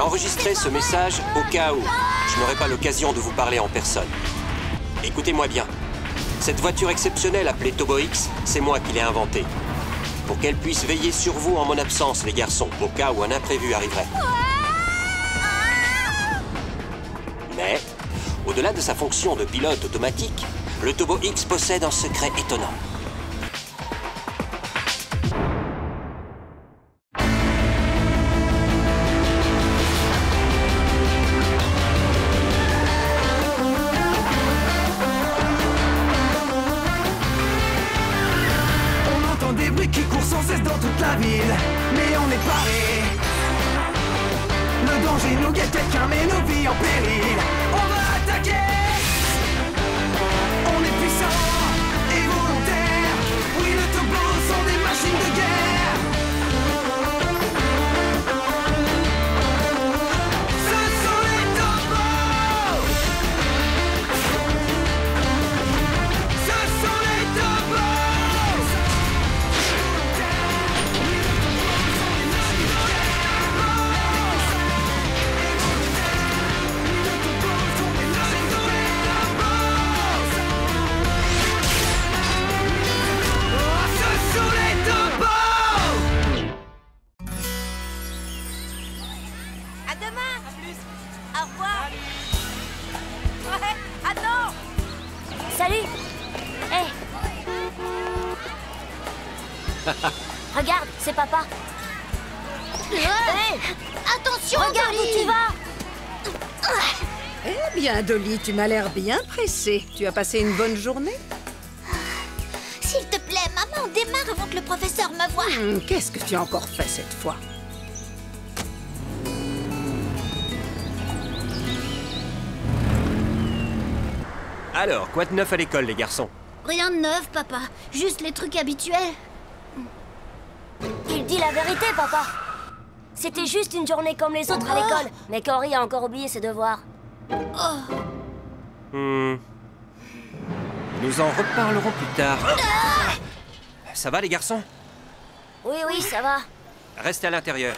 enregistré ce message au cas où je n'aurai pas l'occasion de vous parler en personne. Écoutez-moi bien. Cette voiture exceptionnelle appelée Turbo X, c'est moi qui l'ai inventée. Pour qu'elle puisse veiller sur vous en mon absence, les garçons, au cas où un imprévu arriverait. Mais, au-delà de sa fonction de pilote automatique, le Turbo X possède un secret étonnant. On entend des bruits qui courent sans cesse dans toute la ville, mais on est paré. Le danger nous guette, quelqu'un met nos vies en péril. On va attaquer. On est puissant et volontaire. Oui, le Turbo sont des machines de guerre. Ce sont les Turbos. Ce sont les Turbos. Ce sont les Turbos. À demain. À plus. Au revoir. Ouais, attends. Salut. Hé. Regarde, c'est papa. Hey. Attention, regarde où tu vas. Eh bien, Dolly, tu m'as l'air bien pressée. Tu as passé une bonne journée? S'il te plaît, maman, démarre avant que le professeur me voie. Qu'est-ce que tu as encore fait cette fois? Alors, quoi de neuf à l'école, les garçons? Rien de neuf, papa. Juste les trucs habituels. Il dit la vérité, papa. C'était juste une journée comme les autres à l'école. Mais Cory a encore oublié ses devoirs. Nous en reparlerons plus tard. Ça va, les garçons? Oui, oui, ça va. Restez à l'intérieur.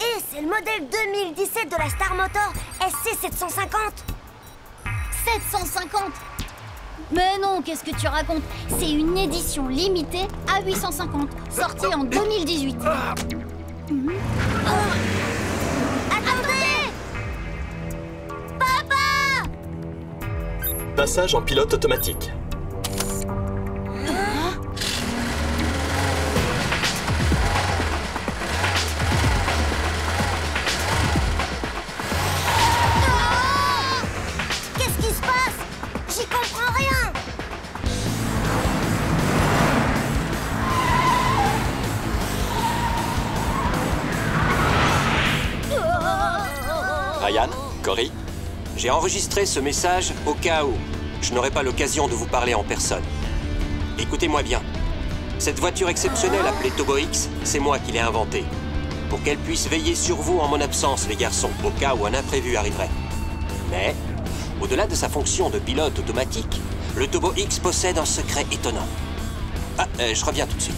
Et c'est le modèle 2017 de la Star Motor SC 750. 750? Mais non, qu'est-ce que tu racontes? C'est une édition limitée à 850, sortie en 2018. Attendez! Papa! Passage en pilote automatique. Qu'est-ce qui se passe? J'y comprends rien. Ryan, Cory, J'ai enregistré ce message au cas où je n'aurai pas l'occasion de vous parler en personne. Écoutez-moi bien. Cette voiture exceptionnelle appelée Turbo X, c'est moi qui l'ai inventée. Pour qu'elle puisse veiller sur vous en mon absence, les garçons, au cas où un imprévu arriverait. Mais, au-delà de sa fonction de pilote automatique, le Turbo X possède un secret étonnant. Ah, je reviens tout de suite.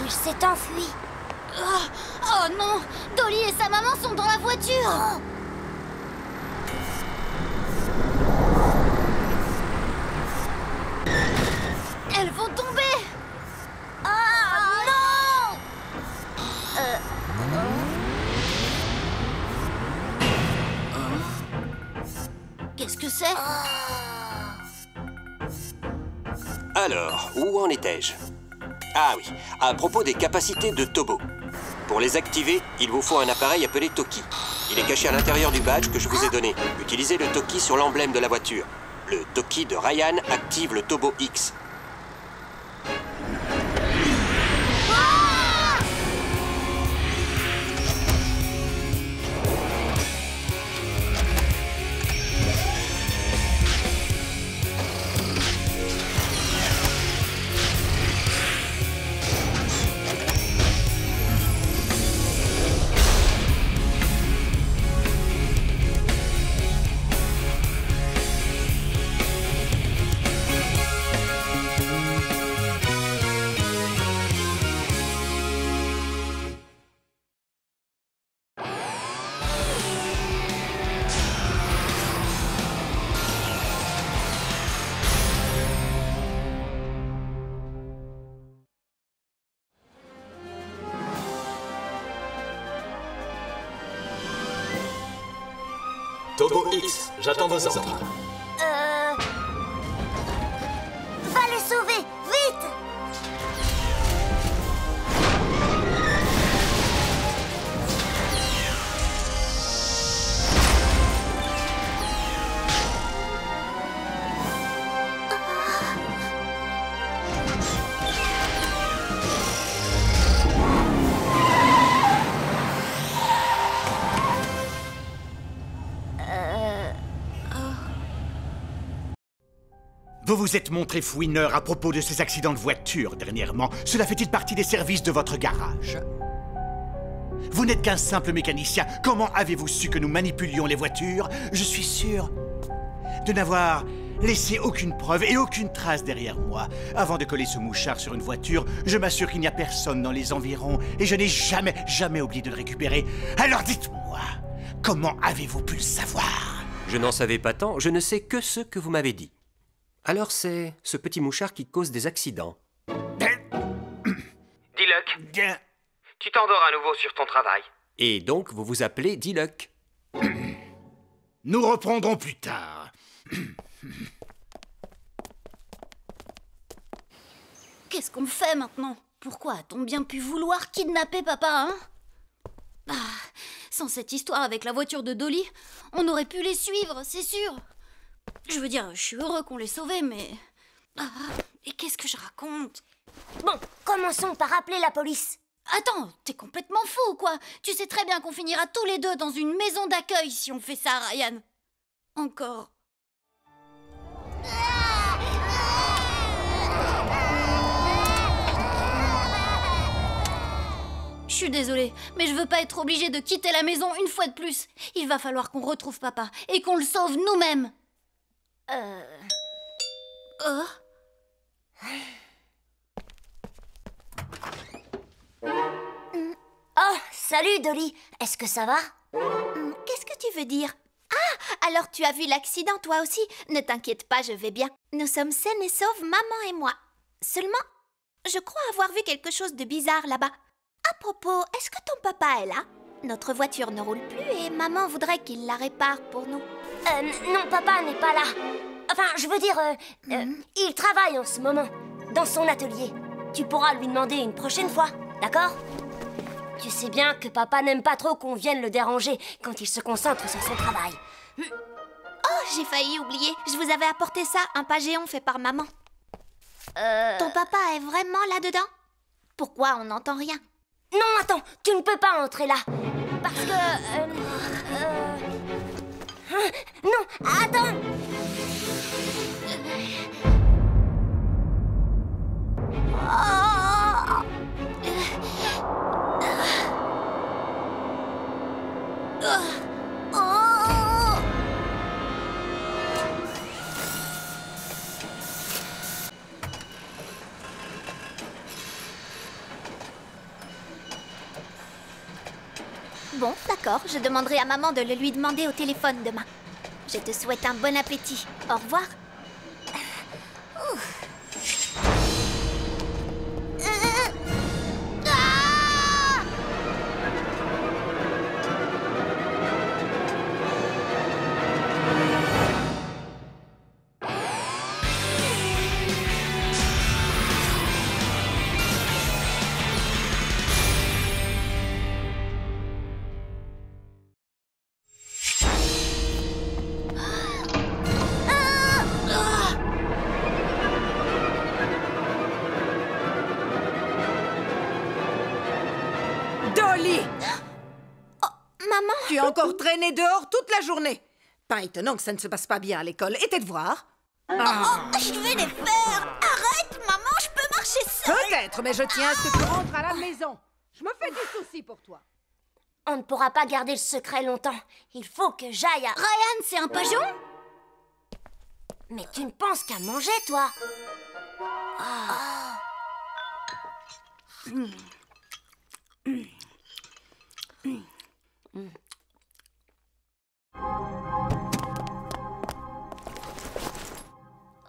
Il s'est enfui. Oh non! Dolly et sa maman sont dans la voiture! Elles vont tomber! Ah non! Qu'est-ce que c'est? Alors, où en étais-je? Ah oui, à propos des capacités de Turbo. Pour les activer, il vous faut un appareil appelé Toki. Il est caché à l'intérieur du badge que je vous ai donné. Utilisez le Toki sur l'emblème de la voiture. Le Toki de Ryan active le Turbo X. Tobo X, j'attends vos ordres. Va le sauver, vite! Vous vous êtes montré fouineur à propos de ces accidents de voiture dernièrement. Cela fait-il partie des services de votre garage? Vous n'êtes qu'un simple mécanicien. Comment avez-vous su que nous manipulions les voitures? Je suis sûr de n'avoir laissé aucune preuve et aucune trace derrière moi. Avant de coller ce mouchard sur une voiture, je m'assure qu'il n'y a personne dans les environs et je n'ai jamais oublié de le récupérer. Alors dites-moi, comment avez-vous pu le savoir? Je n'en savais pas tant, je ne sais que ce que vous m'avez dit. Alors c'est ce petit mouchard qui cause des accidents. Diluc, tu t'endors à nouveau sur ton travail. Et donc vous vous appelez Diluc. Nous reprendrons plus tard. Qu'est-ce qu'on fait maintenant? Pourquoi a-t-on bien pu vouloir kidnapper papa, hein? Sans cette histoire avec la voiture de Dolly, on aurait pu les suivre, c'est sûr. Je veux dire, je suis heureux qu'on l'ait sauvé, mais... et qu'est-ce que je raconte? Bon, commençons par appeler la police. Attends, t'es complètement fou, quoi. Tu sais très bien qu'on finira tous les deux dans une maison d'accueil si on fait ça, Ryan. Encore. Je suis désolée, mais je veux pas être obligée de quitter la maison une fois de plus. Il va falloir qu'on retrouve papa et qu'on le sauve nous-mêmes. Oh, salut Dolly. Est-ce que ça va? Qu'est-ce que tu veux dire? Ah, alors tu as vu l'accident toi aussi? Ne t'inquiète pas, je vais bien. Nous sommes saines et sauves, maman et moi. Seulement, je crois avoir vu quelque chose de bizarre là-bas. À propos, est-ce que ton papa est là? Notre voiture ne roule plus et maman voudrait qu'il la répare pour nous. Non, papa n'est pas là. Enfin, je veux dire, il travaille en ce moment, dans son atelier. Tu pourras lui demander une prochaine fois, d'accord? Tu sais bien que papa n'aime pas trop qu'on vienne le déranger quand il se concentre sur son travail. Oh, j'ai failli oublier. Je vous avais apporté ça, un pagéon fait par maman. Ton papa est vraiment là-dedans? Pourquoi on n'entend rien? Non, attends, tu ne peux pas entrer là. Parce que... Non, attends. Bon, d'accord, je demanderai à maman de le lui demander au téléphone demain. Je te souhaite un bon appétit. Au revoir. Dolly! Oh, maman! Tu as encore traîné dehors toute la journée. Pas étonnant que ça ne se passe pas bien à l'école. Et tes devoirs? Oh, je vais les faire! Arrête, maman, je peux marcher seule! Peut-être, mais je tiens à ce que tu rentres à la maison. Je me fais du souci pour toi. On ne pourra pas garder le secret longtemps. Il faut que j'aille à... Ryan, c'est un pageon? Mais tu ne penses qu'à manger, toi?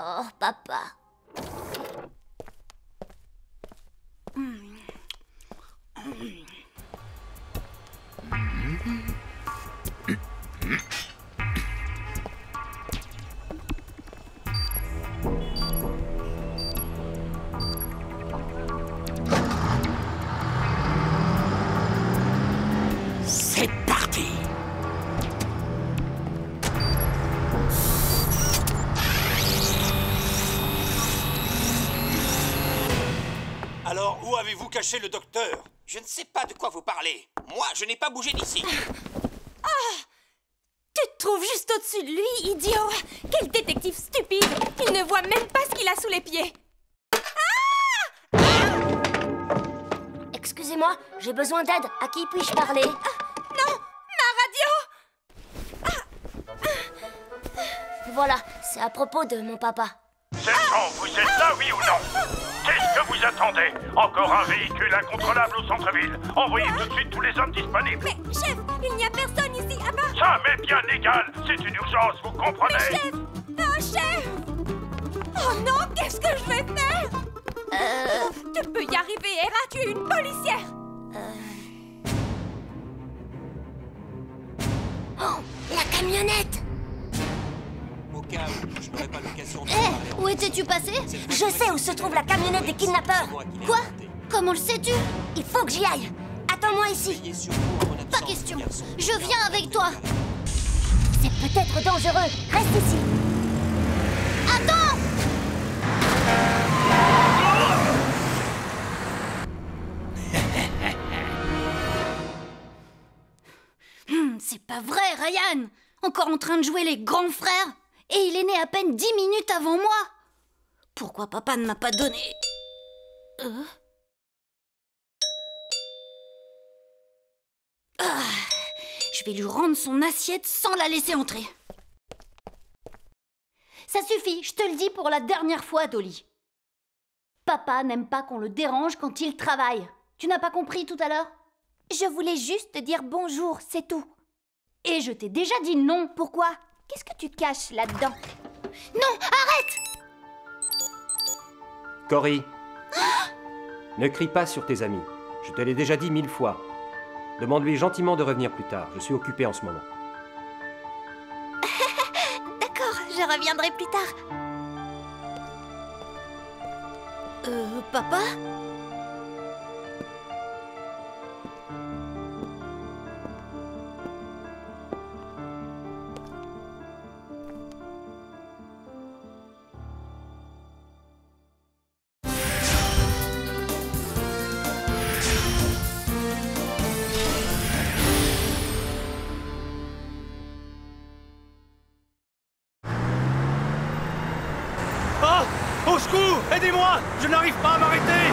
Oh, papa. Alors, où avez-vous caché le docteur? Je ne sais pas de quoi vous parlez. Moi, je n'ai pas bougé d'ici. Tu te trouves juste au-dessus de lui, idiot! Quel détective stupide! Il ne voit même pas ce qu'il a sous les pieds! Excusez-moi, j'ai besoin d'aide. À qui puis-je parler? Non! Ma radio! Voilà, c'est à propos de mon papa. Sergent, vous êtes là, oui ou non? Qu'est-ce que vous attendez? Encore un véhicule incontrôlable au centre-ville. Envoyez tout de suite tous les hommes disponibles. Mais, chef, il n'y a personne ici, à part... Ça m'est bien égal, c'est une urgence, vous comprenez? Mais chef! Oh, chef! Oh non, qu'est-ce que je vais faire? Tu peux y arriver, Hera, tu es une policière! Oh, la camionnette! Au cas où je n'aurai pas l'occasion de Hé, où étais-tu passé? Je sais où se trouve la camionnette des kidnappeurs. Quoi? Comment le sais-tu? Il faut que j'y aille. Attends-moi ici. Pas question. Je viens avec toi. C'est peut-être dangereux. Reste ici. Attends! C'est pas vrai, Ryan! Encore en train de jouer les grands frères? Et il est né à peine 10 minutes avant moi! Pourquoi papa ne m'a pas donné... Je vais lui rendre son assiette sans la laisser entrer. Ça suffit, je te le dis pour la dernière fois, Dolly. Papa n'aime pas qu'on le dérange quand il travaille. Tu n'as pas compris tout à l'heure? Je voulais juste te dire bonjour, c'est tout. Et je t'ai déjà dit non. Pourquoi? Qu'est-ce que tu te caches là-dedans? Non, arrête! Cory, ne crie pas sur tes amis. Je te l'ai déjà dit 1000 fois. Demande-lui gentiment de revenir plus tard. Je suis occupé en ce moment. D'accord, je reviendrai plus tard. Papa? Au secours! Aidez-moi! Je n'arrive pas à m'arrêter!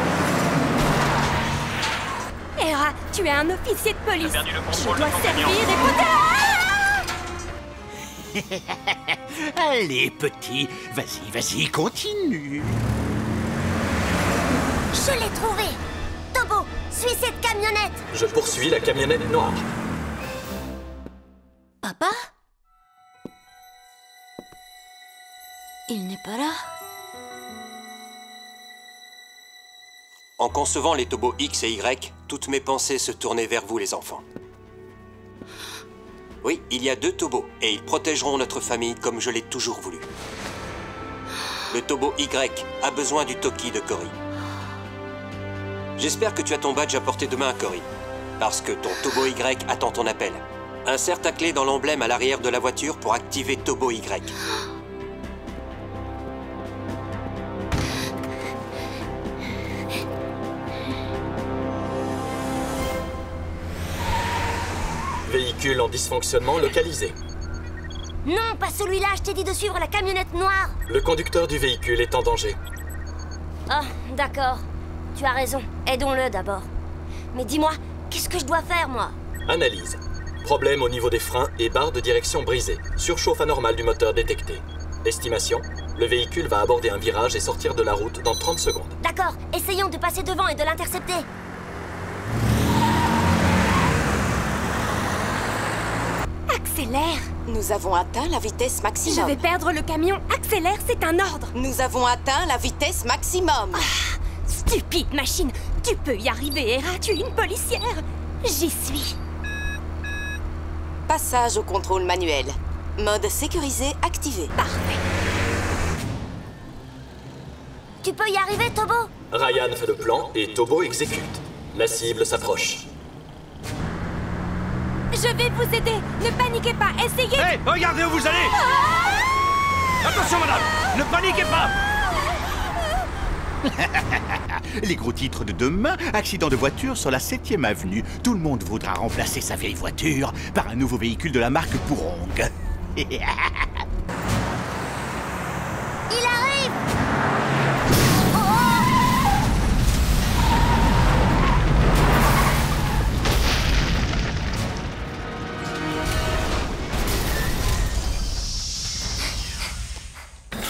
Hera, tu es un officier de police. Je dois servir et Allez, petit, vas-y, continue. Je l'ai trouvé. Tobo, suis cette camionnette. Je poursuis la camionnette noire. Papa? Il n'est pas là. En concevant les Tobo X et Y, toutes mes pensées se tournaient vers vous, les enfants. Oui, il y a 2 Tobos, et ils protégeront notre famille comme je l'ai toujours voulu. Le Tobo Y a besoin du Toki de Cory. J'espère que tu as ton badge à portée de main, Cory, parce que ton Tobo Y attend ton appel. Insère ta clé dans l'emblème à l'arrière de la voiture pour activer Tobo Y. Véhicule en dysfonctionnement localisé. Non, pas celui-là, je t'ai dit de suivre la camionnette noire. Le conducteur du véhicule est en danger. Ah, d'accord. Tu as raison, aidons-le d'abord. Mais dis-moi, qu'est-ce que je dois faire, moi? Analyse. Problème au niveau des freins et barre de direction brisée. Surchauffe anormale du moteur détecté. Estimation. Le véhicule va aborder un virage et sortir de la route dans 30 secondes. D'accord, essayons de passer devant et de l'intercepter. Accélère! Nous avons atteint la vitesse maximum. Je vais perdre le camion. Accélère, c'est un ordre. Nous avons atteint la vitesse maximum. Stupide machine. Tu peux y arriver, Hera. Tu es une policière. J'y suis. Passage au contrôle manuel. Mode sécurisé activé. Parfait. Tu peux y arriver, Tobo? Ryan fait le plan et Tobo exécute. La cible s'approche. Je vais vous aider. Ne paniquez pas. Essayez. Hé, regardez où vous allez! Attention, madame! Ne paniquez pas! Les gros titres de demain, accident de voiture sur la 7e avenue. Tout le monde voudra remplacer sa vieille voiture par un nouveau véhicule de la marque Pourong. Il arrive!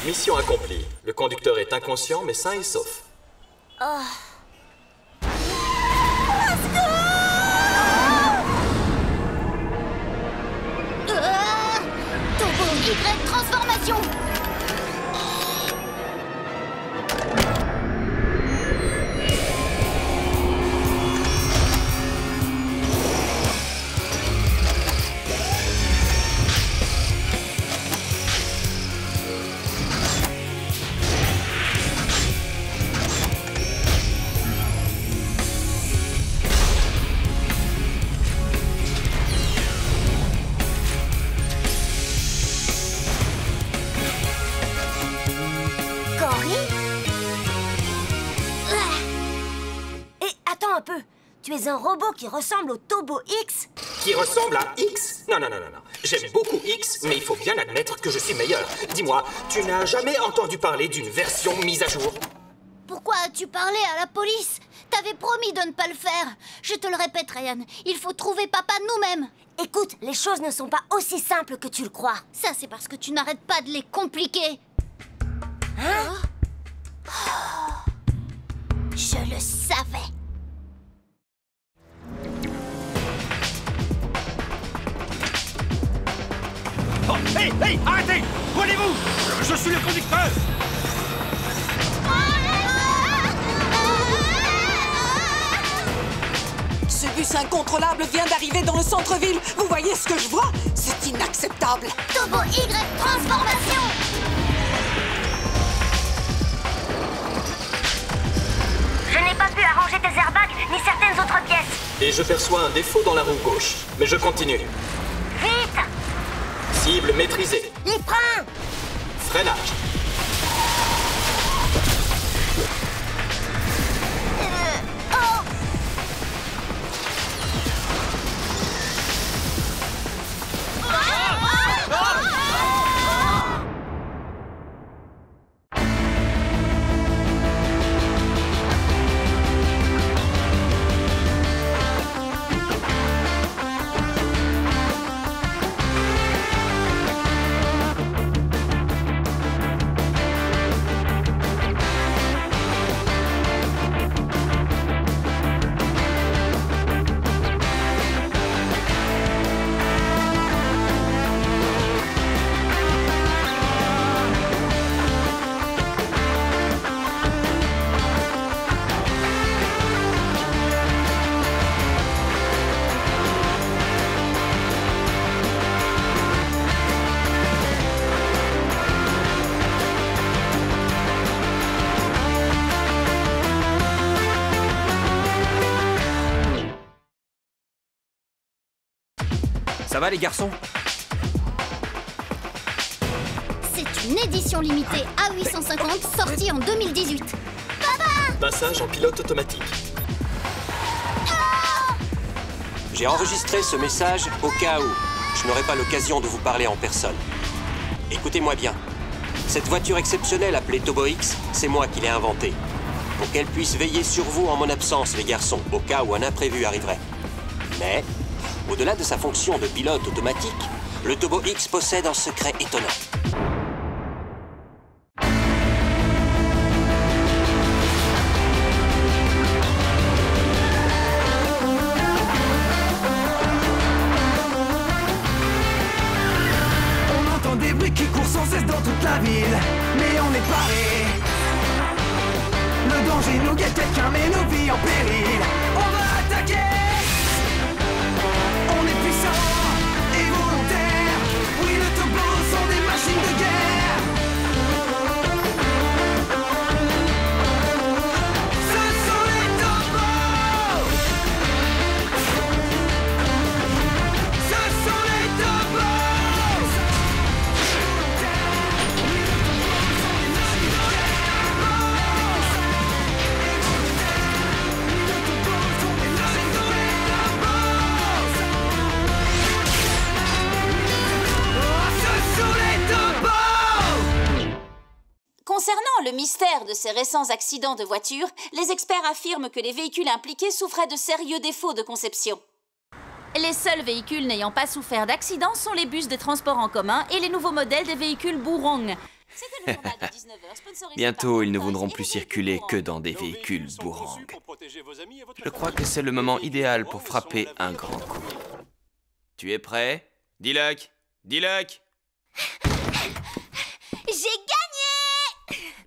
Mission accomplie. Le conducteur est inconscient mais sain et sauf. Oh. Turbo Y transformation. Tu es un robot qui ressemble au Turbo X? Qui ressemble à X? Non. J'aime beaucoup X, mais il faut bien admettre que je suis meilleur. Dis-moi, tu n'as jamais entendu parler d'une version mise à jour? Pourquoi as-tu parlé à la police? T'avais promis de ne pas le faire. Je te le répète, Ryan, il faut trouver papa nous-mêmes. Écoute, les choses ne sont pas aussi simples que tu le crois. Ça, c'est parce que tu n'arrêtes pas de les compliquer. Hein? Je le savais. Oh, hey, arrêtez! Volez-vous! Je suis le conducteur! Ce bus incontrôlable vient d'arriver dans le centre-ville. Vous voyez ce que je vois? C'est inacceptable. Turbo Y transformation! Je n'ai pas pu arranger tes airbags ni certaines autres pièces. Et je perçois un défaut dans la roue gauche. Mais je continue. Vite! Cible maîtrisée. Les freins! Freinage. Ça va les garçons? C'est une édition limitée A850 sortie en 2018. Papa! Passage en pilote automatique. J'ai enregistré ce message au cas où je n'aurai pas l'occasion de vous parler en personne. Écoutez-moi bien. Cette voiture exceptionnelle appelée Turbo X, c'est moi qui l'ai inventée. Pour qu'elle puisse veiller sur vous en mon absence, les garçons, au cas où un imprévu arriverait. Mais, au-delà de sa fonction de pilote automatique, le Turbo X possède un secret étonnant. On entend des bruits qui courent sans cesse dans toute la ville, mais on est paré. Le danger nous guette, quelqu'un met nos vies en péril. On va attaquer. On est puissant et volontaire. Oui, les turbos sont des machines de guerre. Ce sont les turbos. Ce sont les turbos. mystère de ces récents accidents de voiture, les experts affirment que les véhicules impliqués souffraient de sérieux défauts de conception. Les seuls véhicules n'ayant pas souffert d'accident sont les bus des transports en commun et les nouveaux modèles des véhicules Bourong. Bientôt, ils ne voudront plus circuler que dans des véhicules Bourong. Je crois que c'est le moment idéal pour frapper un grand coup. Tu es prêt? Diluc! Diluc! J'ai gagné!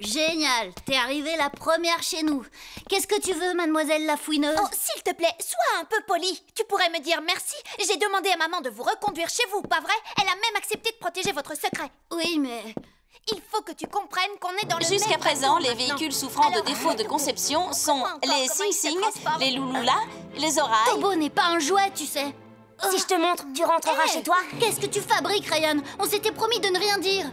Génial, t'es arrivée la première chez nous. Qu'est-ce que tu veux, mademoiselle la fouineuse? Oh, s'il te plaît, sois un peu polie. Tu pourrais me dire merci. J'ai demandé à maman de vous reconduire chez vous, pas vrai? Elle a même accepté de protéger votre secret. Oui, mais... Il faut que tu comprennes qu'on est dans le Jusqu'à présent, les véhicules souffrant de défauts de conception sont les Sing Sing, les Louloula, les Orailles... Tobo n'est pas un jouet, tu sais. Si je te montre, tu rentreras chez toi. Qu'est-ce que tu fabriques, Ryan? On s'était promis de ne rien dire.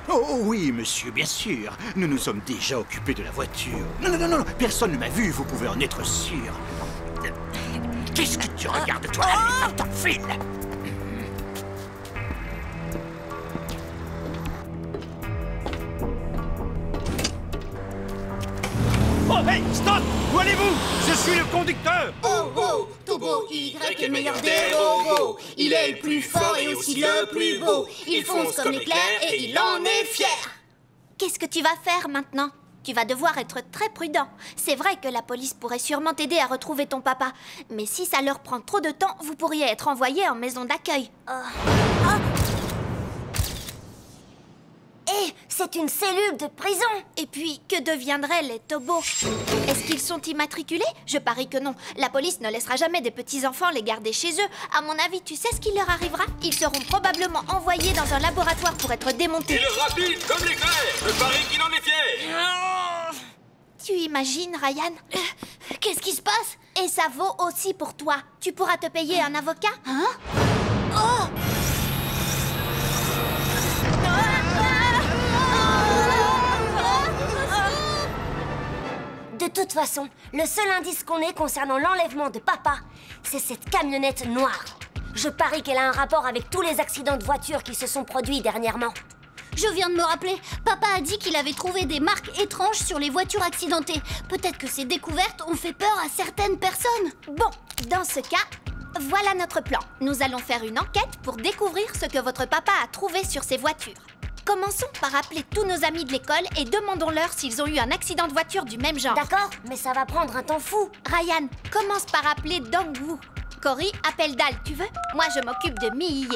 Oh oui, monsieur, bien sûr. Nous nous sommes déjà occupés de la voiture. Non, personne ne m'a vu, vous pouvez en être sûr. Qu'est-ce que tu regardes, toi? Allez, t'enfile. Oh, hey, stop! Où allez-vous? Je suis le conducteur! Oh, Tobo Y est le meilleur des robots. Il est le plus fort et aussi le plus beau. Il fonce comme l'éclair et il en est fier. Qu'est-ce que tu vas faire maintenant? Tu vas devoir être très prudent. C'est vrai que la police pourrait sûrement t'aider à retrouver ton papa. Mais si ça leur prend trop de temps, vous pourriez être envoyé en maison d'accueil. Hé, c'est une cellule de prison. Et puis, que deviendraient les Tobo? Est-ce qu'ils sont immatriculés? Je parie que non. La police ne laissera jamais des petits-enfants les garder chez eux. À mon avis, tu sais ce qui leur arrivera? Ils seront probablement envoyés dans un laboratoire pour être démontés. Il est rapide comme l'éclair. Je parie qu'il en est fier. Tu imagines, Ryan? Qu'est-ce qui se passe? Et ça vaut aussi pour toi. Tu pourras te payer un avocat? Hein? Oh! De toute façon, le seul indice qu'on ait concernant l'enlèvement de papa, c'est cette camionnette noire. Je parie qu'elle a un rapport avec tous les accidents de voiture qui se sont produits dernièrement. Je viens de me rappeler, papa a dit qu'il avait trouvé des marques étranges sur les voitures accidentées. Peut-être que ces découvertes ont fait peur à certaines personnes. Bon, dans ce cas, voilà notre plan. Nous allons faire une enquête pour découvrir ce que votre papa a trouvé sur ces voitures. Commençons par appeler tous nos amis de l'école et demandons-leur s'ils ont eu un accident de voiture du même genre. D'accord, mais ça va prendre un temps fou. Ryan, commence par appeler Dong-Woo. Cory, appelle Dal, tu veux? Moi, je m'occupe de Miye.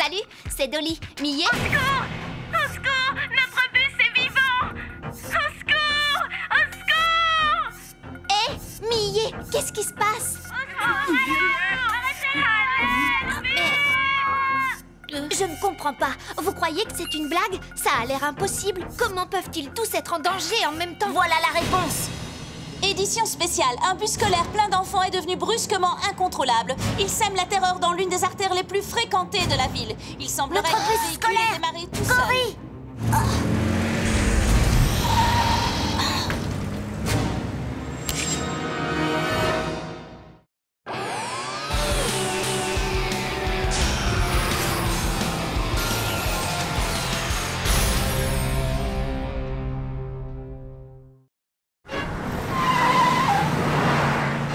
Salut, c'est Dolly. Miye? Au secours! Au secours! Notre bus est vivant! Au secours! Au secours! Hé, Miye, qu'est-ce qui se passe? Je ne comprends pas. Vous croyez que c'est une blague? Ça a l'air impossible. Comment peuvent-ils tous être en danger en même temps? Voilà la réponse. Édition spéciale. Un bus scolaire plein d'enfants est devenu brusquement incontrôlable. Il sème la terreur dans l'une des artères les plus fréquentées de la ville. Il semblerait que le véhicule ait démarré tout seul.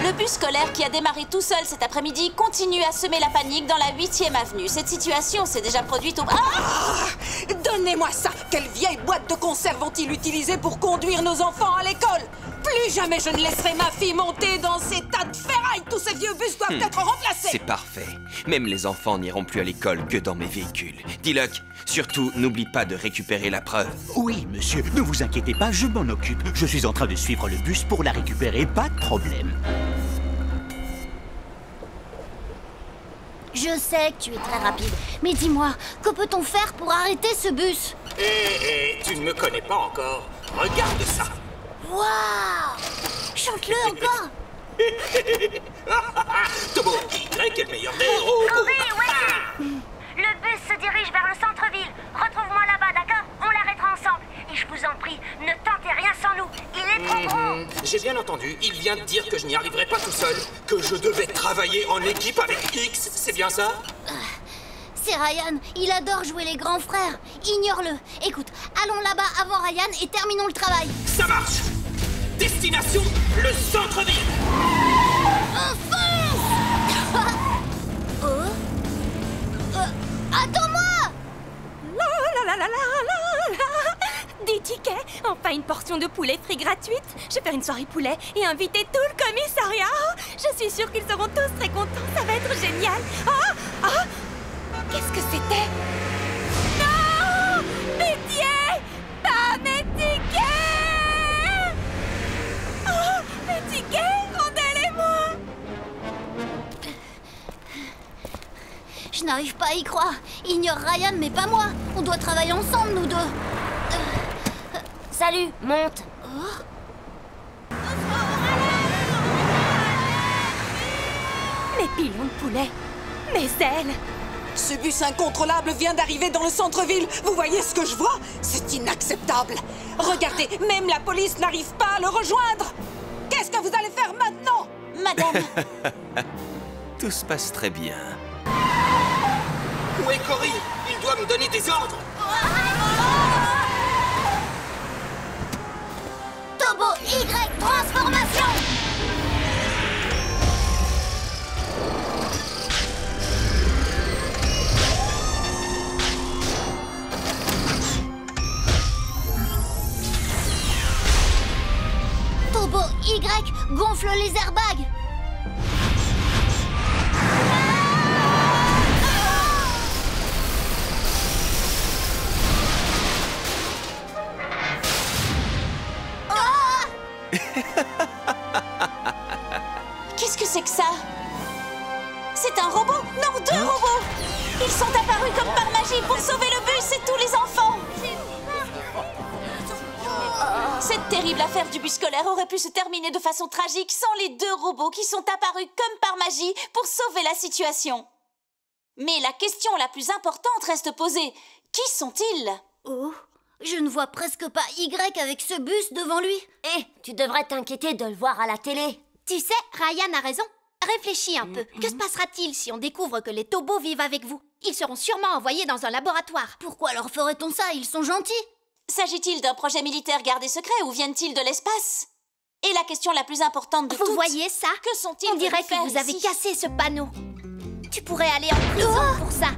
Le bus scolaire qui a démarré tout seul cet après-midi continue à semer la panique dans la 8e avenue. Cette situation s'est déjà produite au... Donnez-moi ça! Quelle vieille boîte de conserve vont-ils utiliser pour conduire nos enfants à l'école? Plus jamais je ne laisserai ma fille monter dans ces tas de ferrailles! Tous ces vieux bus doivent être remplacés! C'est parfait. Même les enfants n'iront plus à l'école que dans mes véhicules. Diluc, surtout, n'oublie pas de récupérer la preuve. Oui, monsieur, ne vous inquiétez pas, je m'en occupe. Je suis en train de suivre le bus pour la récupérer, pas de problème. Je sais que tu es très rapide, mais dis-moi, que peut-on faire pour arrêter ce bus? Tu ne me connais pas encore. Regarde ça. Waouh! Chante-le encore! Tobo Y est le meilleur des robots. Cory, oui. Le bus se dirige vers le centre-ville. Retrouve-moi là-bas, d'accord? On l'arrêtera ensemble. Et je vous en prie, ne tentez rien sans nous. Il est trop gros. J'ai bien entendu. Il vient de dire que je n'y arriverais pas tout seul. Que je devais travailler en équipe avec X. C'est bien ça? C'est Ryan, il adore jouer les grands frères. Ignore-le. Écoute, allons là-bas avant Ryan et terminons le travail. Ça marche! Destination, le centre-ville! Enfonce! Attends-moi! La la la la la la! 10 tickets, enfin une portion de poulet frit gratuite. Je vais faire une soirée poulet et inviter tout le commissariat. Je suis sûre qu'ils seront tous très contents, ça va être génial. Qu'est-ce que c'était? Non! Pitié! Pas mes tickets! Oh, mes tickets, rendez-les-moi! Je n'arrive pas à y croire. Ignore Ryan, mais pas moi. On doit travailler ensemble, nous deux. Salut, monte. Mes pilons de poulet, mes ailes. Ce bus incontrôlable vient d'arriver dans le centre-ville. Vous voyez ce que je vois? C'est inacceptable. Regardez, même la police n'arrive pas à le rejoindre. Qu'est-ce que vous allez faire maintenant, madame? Tout se passe très bien. Où est Cory? Il doit me donner des ordres. Turbo Y transformation! Turbo Y gonfle les airbags! Qu'est-ce que c'est que ça? C'est un robot? Non, deux robots! Ils sont apparus comme par magie pour sauver le bus et tous les enfants! Cette terrible affaire du bus scolaire aurait pu se terminer de façon tragique sans les deux robots qui sont apparus comme par magie pour sauver la situation. Mais la question la plus importante reste posée. Qui sont-ils? Oh, je ne vois presque pas Y avec ce bus devant lui. Tu devrais t'inquiéter de le voir à la télé. Tu sais, Ryan a raison. Réfléchis un peu. Que se passera-t-il si on découvre que les Tobos vivent avec vous? Ils seront sûrement envoyés dans un laboratoire. Pourquoi leur ferait-on ça? Ils sont gentils. S'agit-il d'un projet militaire gardé secret ou viennent-ils de l'espace? Et la question la plus importante de toutes... Vous voyez ça? Que sont-ils? On dirait que vous avez cassé ce panneau. Tu pourrais aller en prison pour ça.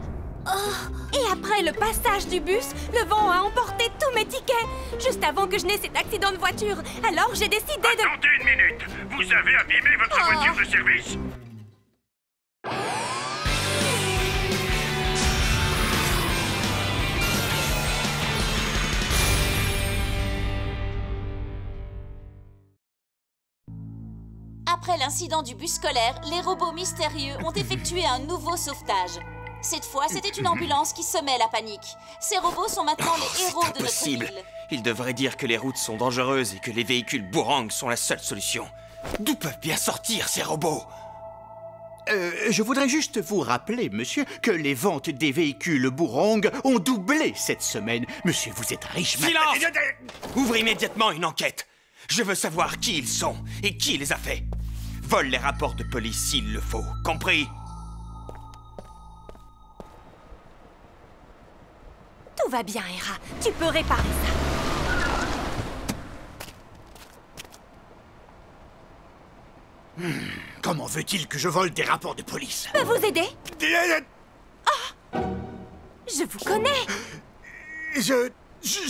Et après le passage du bus, le vent a emporté tous mes tickets, juste avant que je n'ai cet accident de voiture. Alors j'ai décidé de... Attendez une minute. Vous avez abîmé votre voiture de service? Après l'incident du bus scolaire, les robots mystérieux ont effectué un nouveau sauvetage. Cette fois, c'était une ambulance qui semait la panique. Ces robots sont maintenant les héros de notre ville. Ils devraient dire que les routes sont dangereuses et que les véhicules boomerang sont la seule solution. D'où peuvent bien sortir ces robots? Je voudrais juste vous rappeler, monsieur, que les ventes des véhicules boomerang ont doublé cette semaine. Monsieur, vous êtes riche maintenant. Silence! Ouvrez immédiatement une enquête. Je veux savoir qui ils sont et qui les a faits. Vole les rapports de police s'il le faut. Compris? Tout va bien, Hera. Tu peux réparer ça. Comment veut-il que je vole des rapports de police? Peux vous aider? Ah! Je vous connais. Je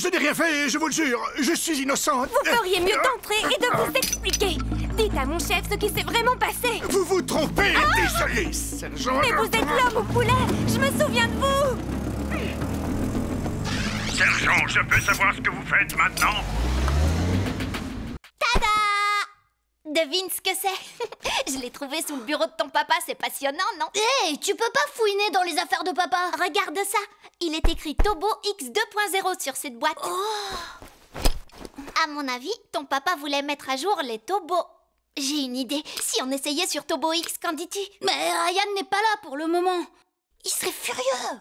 n'ai rien fait, je vous le jure. Je suis innocente. Vous feriez mieux d'entrer et de vous expliquer. Dites à mon chef ce qui s'est vraiment passé. Vous vous trompez, désolé, sergent. Mais vous êtes l'homme au poulet. Je me souviens de vous. Sergent, je peux savoir ce que vous faites maintenant? Tada! Devine ce que c'est. Je l'ai trouvé sous le bureau de ton papa, c'est passionnant, non? Hé, tu peux pas fouiner dans les affaires de papa. Regarde ça. Il est écrit Turbo X 2.0 sur cette boîte. À mon avis, ton papa voulait mettre à jour les Tobos. J'ai une idée. Si on essayait sur Turbo X, qu'en dis-tu? Mais Ryan n'est pas là pour le moment. Il serait furieux.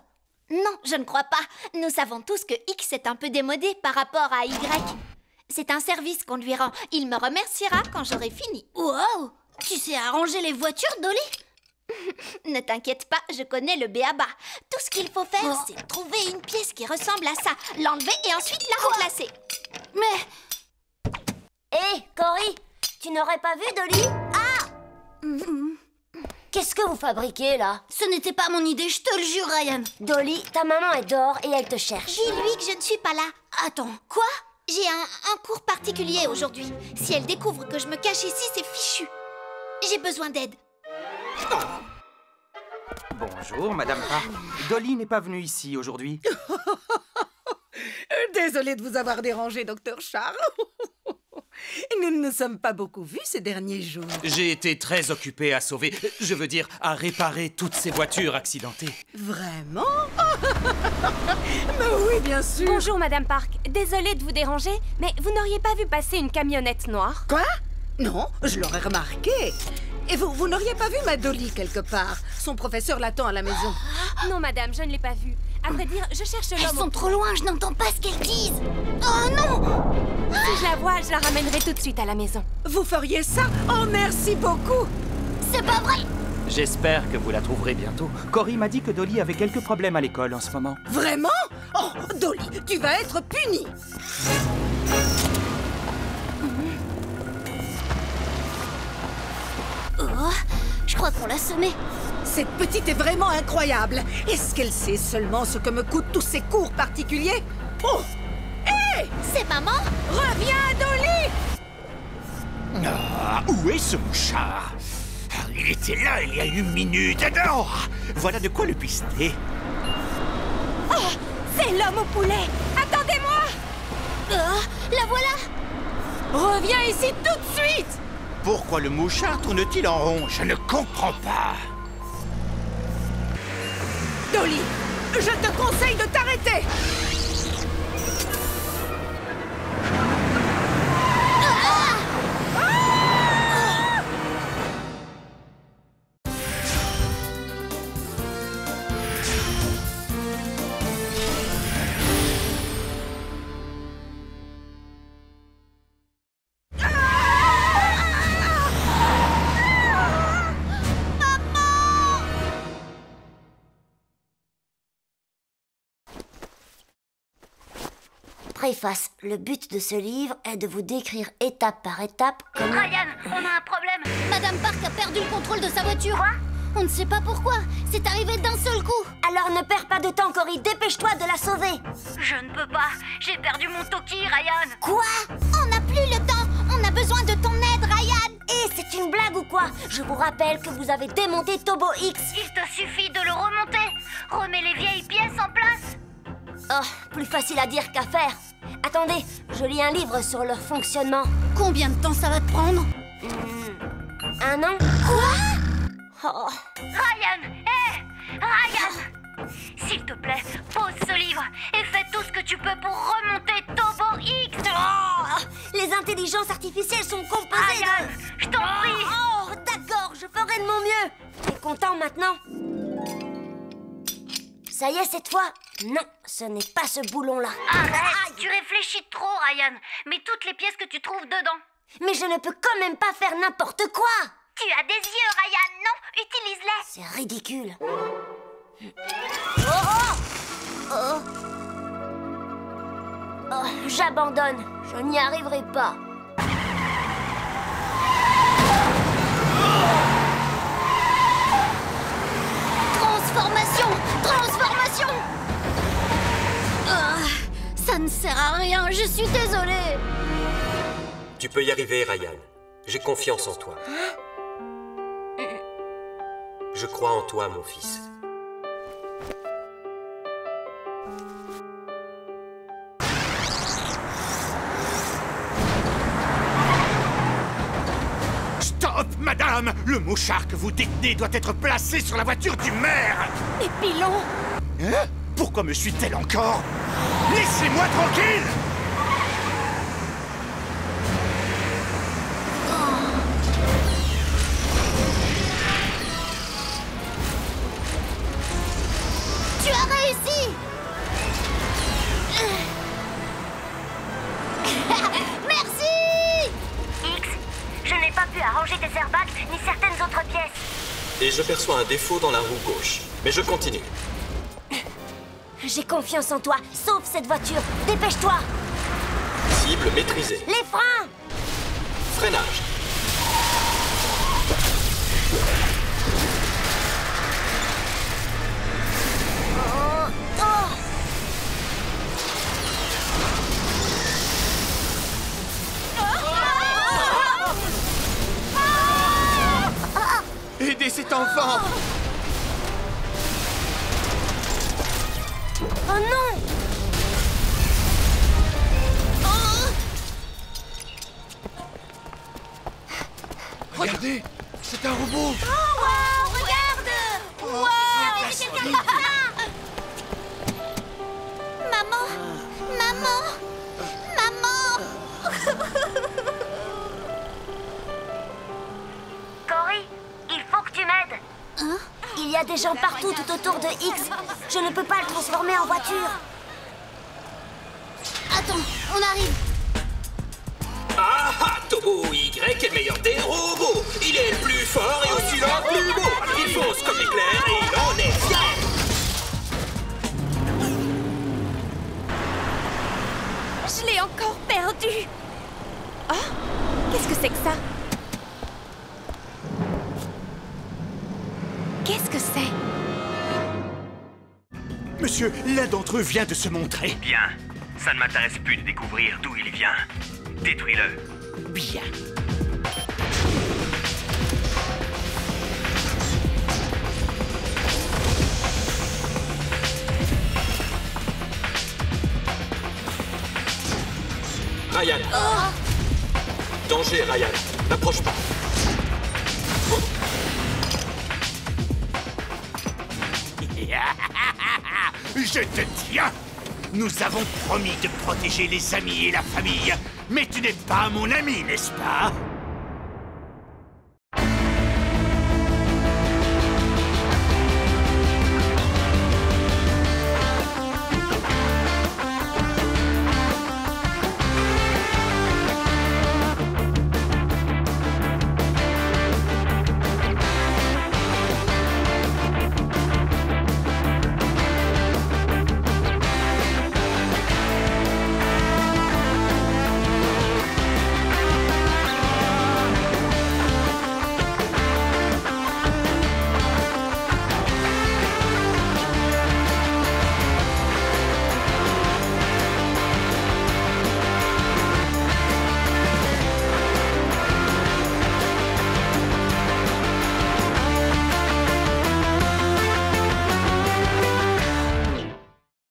Non, je ne crois pas. Nous savons tous que X est un peu démodé par rapport à Y. C'est un service qu'on lui rend. Il me remerciera quand j'aurai fini. Wow! Tu sais arranger les voitures, Dolly? Ne t'inquiète pas, je connais le b.a.-ba. Tout ce qu'il faut faire, c'est trouver une pièce qui ressemble à ça, l'enlever et ensuite la remplacer. Mais... Hé, Cory, tu n'aurais pas vu Dolly? Ah! Qu'est-ce que vous fabriquez, là? Ce n'était pas mon idée, je te le jure, Ryan. Dolly, ta maman est dehors et elle te cherche. Dis-lui que je ne suis pas là. Attends. Quoi? J'ai un cours particulier aujourd'hui. Si elle découvre que je me cache ici, c'est fichu. J'ai besoin d'aide. Bonjour, Madame Park. Dolly n'est pas venue ici aujourd'hui. Désolée de vous avoir dérangé, Docteur Charles. Nous ne nous sommes pas beaucoup vus ces derniers jours. J'ai été très occupé à sauver, je veux dire, à réparer toutes ces voitures accidentées. Vraiment? Mais oui, bien sûr. Bonjour, Madame Park. Désolée de vous déranger, mais vous n'auriez pas vu passer une camionnette noire? Quoi? Non, je l'aurais remarqué. Et vous n'auriez pas vu ma Dolly quelque part? Son professeur l'attend à la maison. Non, madame, je ne l'ai pas vue. À vrai dire, je cherche l'homme. Elles sont trop loin, je n'entends pas ce qu'elles disent. Oh non! Si je la vois, je la ramènerai tout de suite à la maison. Vous feriez ça? Oh, merci beaucoup! C'est pas vrai! J'espère que vous la trouverez bientôt. Cory m'a dit que Dolly avait quelques problèmes à l'école en ce moment. Vraiment? Oh, Dolly, tu vas être punie! Oh, je crois qu'on l'a semée. Cette petite est vraiment incroyable. Est-ce qu'elle sait seulement ce que me coûtent tous ces cours particuliers? Oh! Hé! C'est maman? Reviens, Dolly! Ah, où est ce mouchard? Il était là il y a une minute. Non! Voilà de quoi le pister. Oh! C'est l'homme au poulet! Attendez-moi! La voilà! Reviens ici tout de suite! Pourquoi le mouchard tourne-t-il en rond? Je ne comprends pas. Dolly, je te conseille de t'arrêter! Préface. Le but de ce livre est de vous décrire étape par étape comment... Ryan, on a un problème. Madame Park a perdu le contrôle de sa voiture. Quoi? On ne sait pas pourquoi. C'est arrivé d'un seul coup. Alors ne perds pas de temps, Cory. Dépêche-toi de la sauver. Je ne peux pas. J'ai perdu mon Toki, Ryan. Quoi? On n'a plus le temps. On a besoin de ton aide, Ryan. Et c'est une blague ou quoi? Je vous rappelle que vous avez démonté Tobo X. Il te suffit de le remonter. Remets les vieilles pièces en place. Oh, plus facile à dire qu'à faire. Attendez, je lis un livre sur leur fonctionnement. Combien de temps ça va te prendre? 1 an? Quoi? Oh. Ryan! Hé! Ryan! S'il te plaît, pose ce livre et fais tout ce que tu peux pour remonter Tobo X! Oh, les intelligences artificielles sont composées Ryan, je t'en prie! Oh, d'accord, je ferai de mon mieux. T'es content maintenant? Ça y est, cette fois? Non, ce n'est pas ce boulon-là. Arrête! Tu réfléchis trop, Ryan. Mets toutes les pièces que tu trouves dedans. Mais je ne peux quand même pas faire n'importe quoi. Tu as des yeux, Ryan, non? Utilise-les. C'est ridicule. Oh, j'abandonne. Je n'y arriverai pas. Transformation! Transformation! Ça ne sert à rien, je suis désolée. Tu peux y arriver, Ryan. J'ai confiance en toi. Je crois en toi, mon fils. Stop, madame! Le mouchard que vous détenez doit être placé sur la voiture du maire! Et Pilon? Hein? Pourquoi me suit-elle encore? Laissez-moi tranquille! Tu as réussi! Merci! X, je n'ai pas pu arranger tes airbags ni certaines autres pièces. Et je perçois un défaut dans la roue gauche. Mais je continue. J'ai confiance en toi. Sauve cette voiture. Dépêche-toi. Cible maîtrisée. Les freins. Freinage. Aidez cet enfant! Oh non! Regardez! C'est un robot! Oh, wow, regarde! Wow! C'est quelqu'un qui fait ça! Maman! Cory, il faut que tu m'aides. Hein? Il y a des gens partout tout autour de X. Je ne peux pas le transformer en voiture. Attends, on arrive. Ah ah, Tobo Y est le meilleur des robots. Il est le plus fort et aussi le plus beau. Il fonce comme l'éclair et il en est fier. Je l'ai encore perdu. Oh, qu'est-ce que c'est que ça? Qu'est-ce que c'est? Monsieur, l'un d'entre eux vient de se montrer. Bien. Ça ne m'intéresse plus de découvrir d'où il vient. Détruis-le. Bien. Ryan. Danger, Ryan. N'approche pas. Je te tiens! Nous avons promis de protéger les amis et la famille, mais tu n'es pas mon ami, n'est-ce pas?